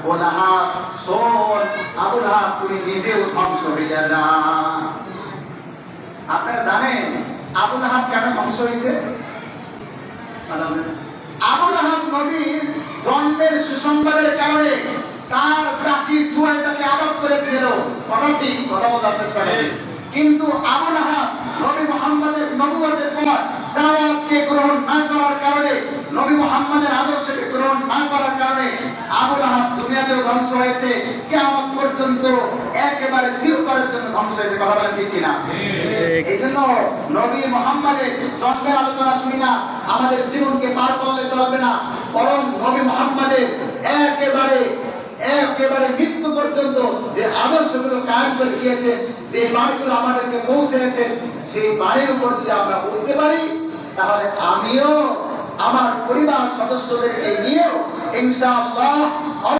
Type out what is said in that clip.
ও লাহাব শোন, আবু লাহাব তুমি নিজেও ধ্বংস হইয়া যা। আপনারা জানেন আবু লাহাব কেন ধ্বংস হয়েছে? আবু লাহাব নবীর জন্মের সুসংবাদের কারণে তার দাসী সুহাইবাকে আদর করেছিল। কথা ঠিক, কথা বলার চেষ্টা করেন। কিন্তু আবু লাহাব নবী মুহাম্মদের নবুয়তের পর দাওয়াতকে গ্রহণ না করার কারণে, নবী মুহাম্মদের আদর্শকে গ্রহণ না করার কারণে আবু লাহাব দুনিয়াতেও ধ্বংস হয়েছে, কিয়ামত পর্যন্ত একেবারে চিরকালের জন্য ধ্বংস হয়েছে। কথা বলেন ঠিক কিনা? এই জন্য নবী মুহাম্মদের জন্মের আলোচনা শুনি না, আমাদের জীবনকে পার করলে চলবে না, বরং নবী মুহাম্মদের একেবারে মৃত্যু পর্যন্ত যে আদর্শগুলো কায়েম করে গিয়েছে, যে বাণীগুলো আমাদেরকে পৌঁছেছে, সেই বাণীর উপর যদি আমরা উঠতে পারি, তাহলে আমিও আমার পরিবার সদস্যদেরকে নিয়েও ইনশাআল্লাহ